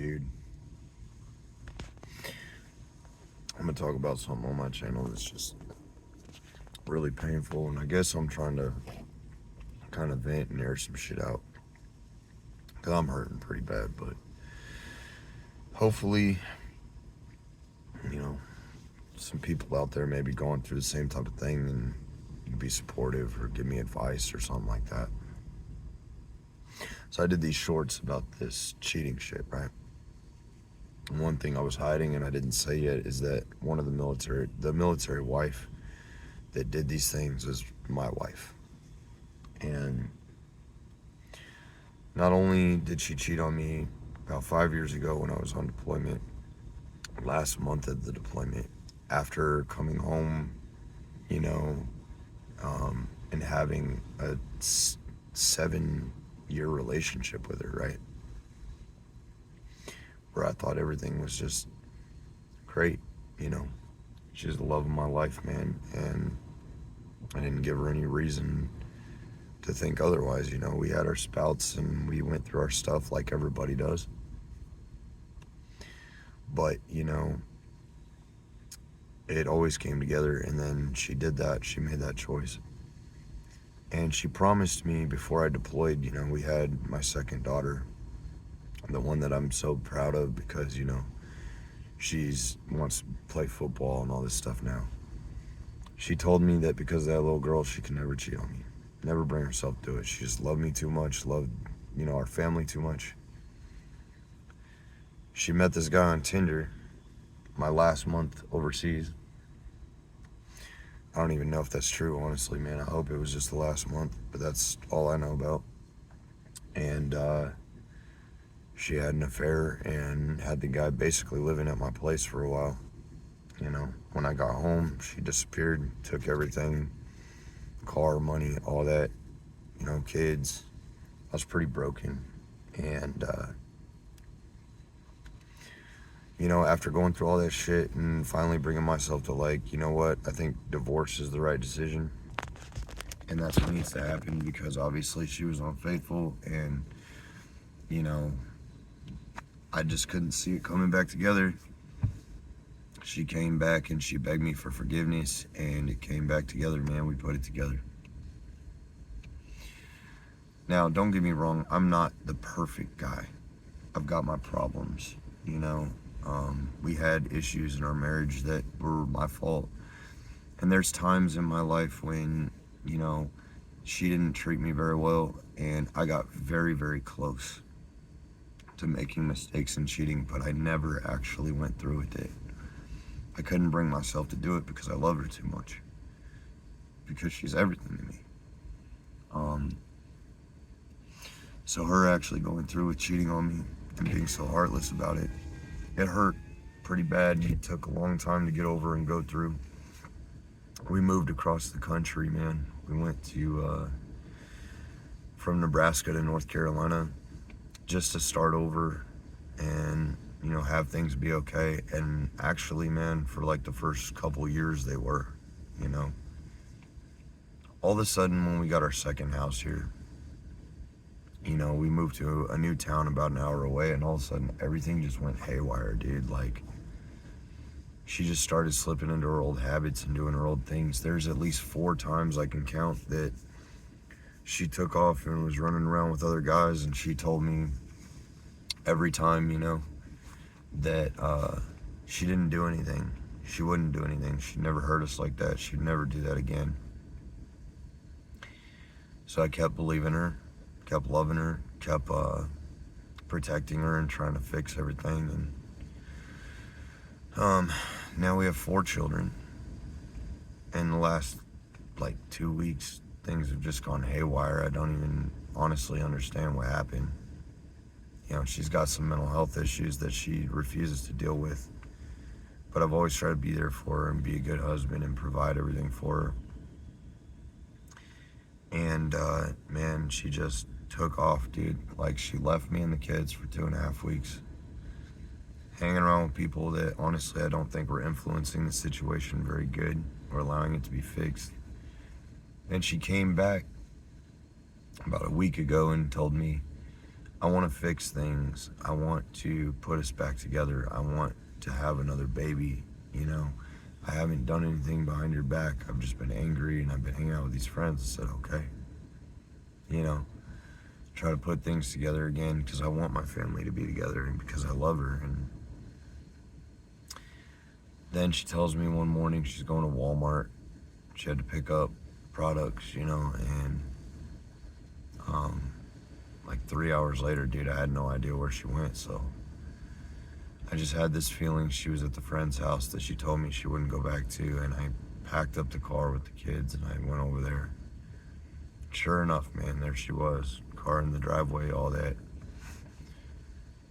dude. I'm gonna talk about something on my channel that's just really painful, and I guess I'm trying to kind of vent and air some shit out. Cause I'm hurting pretty bad, but hopefully, you know, some people out there may be going through the same type of thing and you can be supportive or give me advice or something like that. So I did these shorts about this cheating shit, right? And one thing I was hiding and I didn't say yet is that one of the military wife that did these things is my wife. And not only did she cheat on me about 5 years ago when I was on deployment, last month of the deployment, after coming home, you know, and having a 7-year relationship with her, right? Where I thought everything was just great, you know. She's the love of my life, man, and I didn't give her any reason to think otherwise, you know. We had our spouts and we went through our stuff like everybody does. But, you know, it always came together, and then she did that. She made that choice. And she promised me before I deployed, you know, we had my second daughter, the one that I'm so proud of because, you know, she's wants to play football and all this stuff now. She told me that because of that little girl, she can never cheat on me, never bring herself to it. She just loved me too much, loved, you know, our family too much. She met this guy on Tinder my last month overseas. I don't even know if that's true, honestly, man. I hope it was just the last month, but that's all I know about. And she had an affair and had the guy basically living at my place for a while. You know, when I got home, she disappeared, took everything, car, money, all that, you know, kids. I was pretty broken. And, you know, after going through all that shit and finally bringing myself to like, you know what, I think divorce is the right decision. And that's what needs to happen because obviously she was unfaithful and, you know, I just couldn't see it coming back together. She came back and she begged me for forgiveness and it came back together, man. We put it together. Now, don't get me wrong. I'm not the perfect guy. I've got my problems, you know. We had issues in our marriage that were my fault. And there's times in my life when, you know, she didn't treat me very well and I got very, very close to making mistakes and cheating, but I never actually went through with it. I couldn't bring myself to do it because I love her too much. Because she's everything to me. So her actually going through with cheating on me and being so heartless about it, it hurt pretty bad. It took a long time to get over and go through. We moved across the country, man. We went to from Nebraska to North Carolina just to start over and, you know, have things be okay. And actually, man, for like the first couple years they were, you know. All of a sudden when we got our second house here, you know, we moved to a new town about an hour away and all of a sudden everything just went haywire, dude. Like, she just started slipping into her old habits and doing her old things. There's at least 4 times I can count that she took off and was running around with other guys, and she told me every time, you know, that she didn't do anything. She wouldn't do anything. She'd never hurt us like that. She'd never do that again. So I kept believing her, kept loving her, kept protecting her and trying to fix everything. And now we have 4 children. In the last like 2 weeks, things have just gone haywire. I don't even honestly understand what happened. You know, she's got some mental health issues that she refuses to deal with. But I've always tried to be there for her and be a good husband and provide everything for her. And, man, she just took off, dude. Like, she left me and the kids for 2.5 weeks. Hanging around with people that, honestly, I don't think were influencing the situation very good or allowing it to be fixed. And she came back about a week ago and told me I want to fix things. I want to put us back together. I want to have another baby, you know. I haven't done anything behind your back. I've just been angry, and I've been hanging out with these friends. I said, okay, you know, try to put things together again because I want my family to be together and because I love her. And then she tells me one morning she's going to Walmart. She had to pick up products, you know, and like 3 hours later, dude, I had no idea where she went. So I just had this feeling she was at the friend's house that she told me she wouldn't go back to, and I packed up the car with the kids and I went over there. Sure enough, man, there she was, car in the driveway, all that.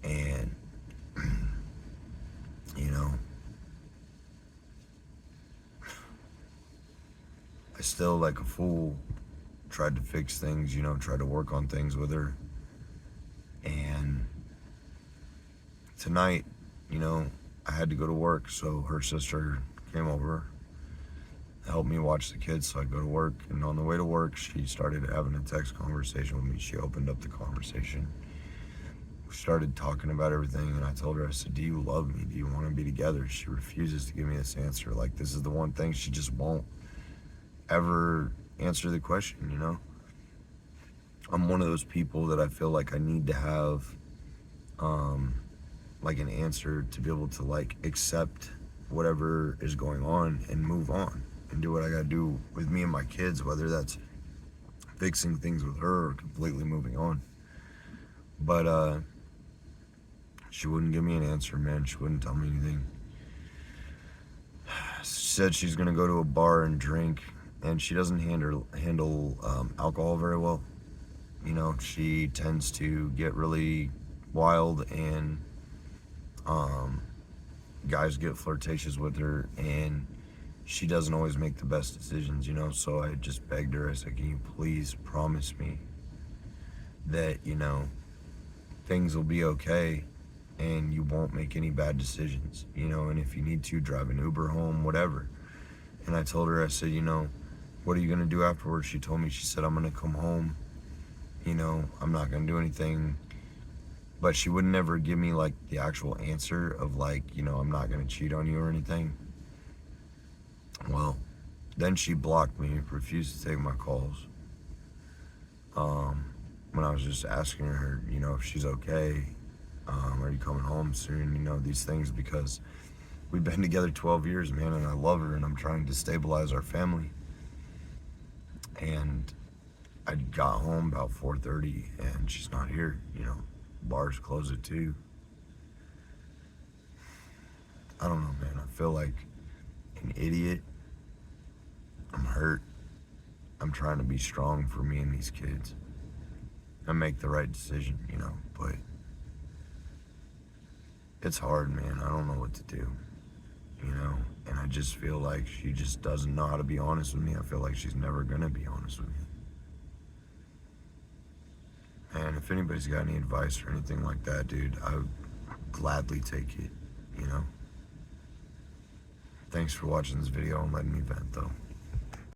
And you know, I still, like a fool, tried to fix things, you know, tried to work on things with her. And tonight, you know, I had to go to work, so her sister came over, helped me watch the kids so I'd go to work. And on the way to work, she started having a text conversation with me. She opened up the conversation. We started talking about everything, and I told her, I said, do you love me? Do you want to be together? She refuses to give me this answer. Like, this is the one thing she just won't ever answer the question, you know? I'm one of those people that I feel like I need to have like an answer to be able to like accept whatever is going on and move on and do what I gotta do with me and my kids, whether that's fixing things with her or completely moving on. But she wouldn't give me an answer, man. She wouldn't tell me anything. She said she's gonna go to a bar and drink, and she doesn't handle alcohol very well. You know, she tends to get really wild, and guys get flirtatious with her, and she doesn't always make the best decisions, you know. So I just begged her. I said, can you please promise me that, you know, things will be okay and you won't make any bad decisions, you know, and if you need to, drive an Uber home, whatever. And I told her, I said, you know, what are you gonna do afterwards? She told me, she said, I'm gonna come home, you know, I'm not gonna do anything. But she would never give me like the actual answer of like, you know, I'm not gonna cheat on you or anything. Well, then she blocked me, refused to take my calls. When I was just asking her, you know, if she's okay, are you coming home soon, you know, these things, because we've been together 12 years, man, and I love her, and I'm trying to stabilize our family. And I got home about 4:30, and she's not here, you know. Bars close at 2. I don't know, man. I feel like an idiot. I'm hurt. I'm trying to be strong for me and these kids and make the right decision, you know, but it's hard, man. I don't know what to do, you know, and I just feel like she just doesn't know how to be honest with me. I feel like she's never gonna be honest with me. And if anybody's got any advice or anything like that, dude, I would gladly take it, you know? Thanks for watching this video and letting me vent, though.